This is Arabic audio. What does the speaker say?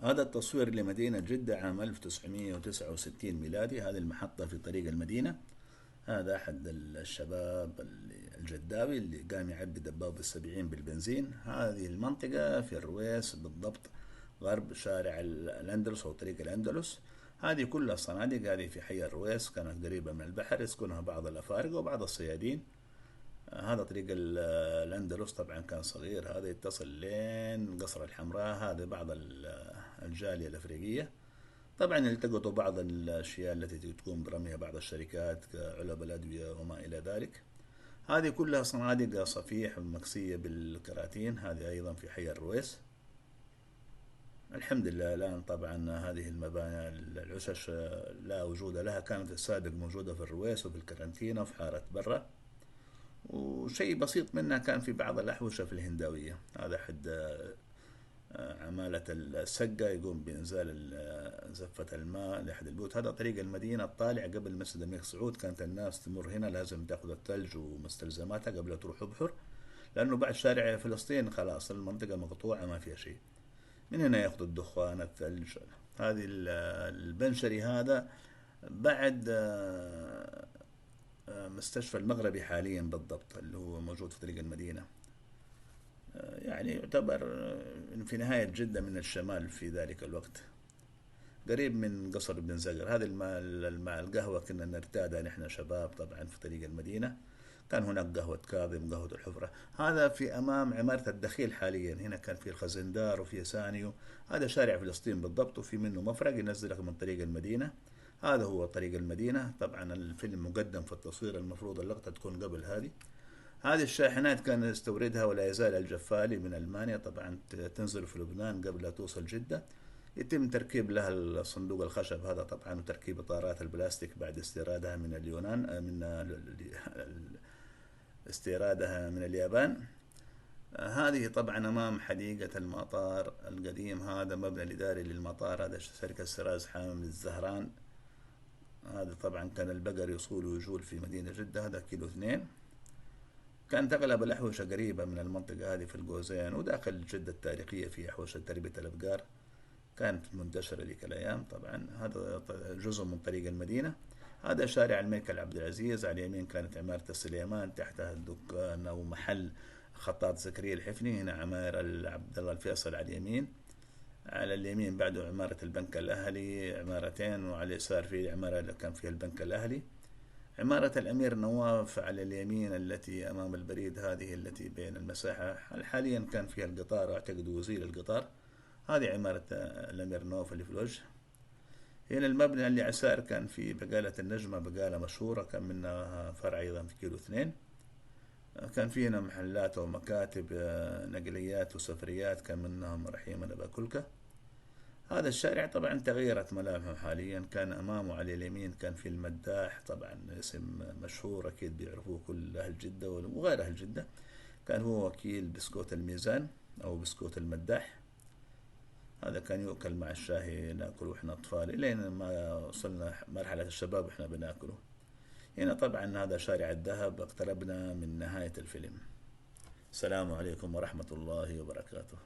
هذا التصوير لمدينة جدة عام 1969 ميلادي. هذه المحطة في طريق المدينة. هذا أحد الشباب الجداوي اللي قام يعبي دبابة السبعين بالبنزين. هذه المنطقة في الرويس بالضبط، غرب شارع الأندلس أو طريق الأندلس. هذه كلها صناديق. هذه في حي الرويس، كانت قريبة من البحر، يسكنها بعض الأفارقة وبعض الصيادين. هذا طريق الأندلس طبعا كان صغير، هذا يتصل لين قصر الحمراء. هذا بعض الجالية الأفريقية. طبعا التقطوا بعض الأشياء التي تقوم برميها بعض الشركات كعلب الأدوية وما إلى ذلك. هذه كلها صناديق صفيح مكسية بالكراتين. هذه أيضا في حي الرويس. الحمد لله الآن طبعا هذه المباني العشش لا وجود لها. كانت السابق موجودة في الرويس وفي الكرنتينة وفي حارة برة، وشيء بسيط منها كان في بعض الأحوشة في الهنداوية. هذا أحد عمالة السقة يقوم بإنزال زفة الماء لأحد البيوت. هذا طريق المدينة الطالع قبل مسجد الملك سعود. كانت الناس تمر هنا لازم تأخذ الثلج ومستلزماتها قبل تروح بحر، لأنه بعد شارع فلسطين خلاص المنطقة مقطوعة ما فيها شيء. من هنا يأخذ الدخان الثلج. هذه البنشري هذا بعد مستشفى المغربي حاليا بالضبط، اللي هو موجود في طريق المدينة. يعني يعتبر في نهاية جدة من الشمال في ذلك الوقت، قريب من قصر بن زقر. هذه القهوة كنا نرتادها نحن شباب طبعا في طريق المدينة. كان هناك قهوة كاظم، قهوة الحفرة. هذا في أمام عمارة الدخيل حاليا. هنا كان في الخزندار وفي سانيو. هذا شارع فلسطين بالضبط، وفي منه مفرق ينزلك من طريق المدينة. هذا هو طريق المدينة. طبعا الفيلم مقدم في التصوير، المفروض اللقطة تكون قبل هذه. هذه الشاحنات كان يستوردها ولا يزال الجفالي من ألمانيا. طبعا تنزل في لبنان قبل لا توصل جدة. يتم تركيب لها الصندوق الخشب هذا طبعا، وتركيب إطارات البلاستيك بعد استيرادها من اليونان، من استيرادها من اليابان. هذه طبعا أمام حديقة المطار القديم. هذا مبنى الإداري للمطار. هذا شركة سراج حامل الزهران. هذا طبعا كان البقر يصول ويجول في مدينة جدة. هذا كيلو 2. كانت أغلب الأحوشة قريبة من المنطقة هذه في القوزين، وداخل جدة التاريخية في أحوشة تربية الأبقار كانت منتشرة ذيك الأيام. طبعا هذا جزء من طريق المدينة. هذا شارع الملك عبد العزيز. على اليمين كانت عمارة السليمان، تحتها الدكان أو محل خطاط زكريا الحفني. هنا عمارة عبد الله الفيصل على اليمين. على اليمين بعده عمارة البنك الأهلي، عمارتين، وعلى اليسار في عمارة اللي كان فيها البنك الأهلي. عمارة الأمير نواف على اليمين التي أمام البريد، هذه التي بين المساحة حاليا كان فيها القطار، أعتقد وزير القطار. هذه عمارة الأمير نواف اللي في الوجه. هنا المبنى اللي على اليسار كان في بقالة النجمة، بقالة مشهورة كان منها فرع أيضا في كيلو 2. كان في هنا محلات ومكاتب نقليات وسفريات، كان منهم رحيم أبا كلكة. هذا الشارع طبعا تغيرت ملامحه حاليا. كان أمامه على اليمين كان في المداح، طبعا اسم مشهور أكيد بيعرفوه كل أهل جدة وغير أهل جدة. كان هو وكيل بسكوت الميزان أو بسكوت المداح. هذا كان يؤكل مع الشاهي، ناكله واحنا أطفال إلين ما وصلنا مرحلة الشباب واحنا بناكله. هنا طبعا هذا شارع الذهب. اقتربنا من نهاية الفيلم. السلام عليكم ورحمة الله وبركاته.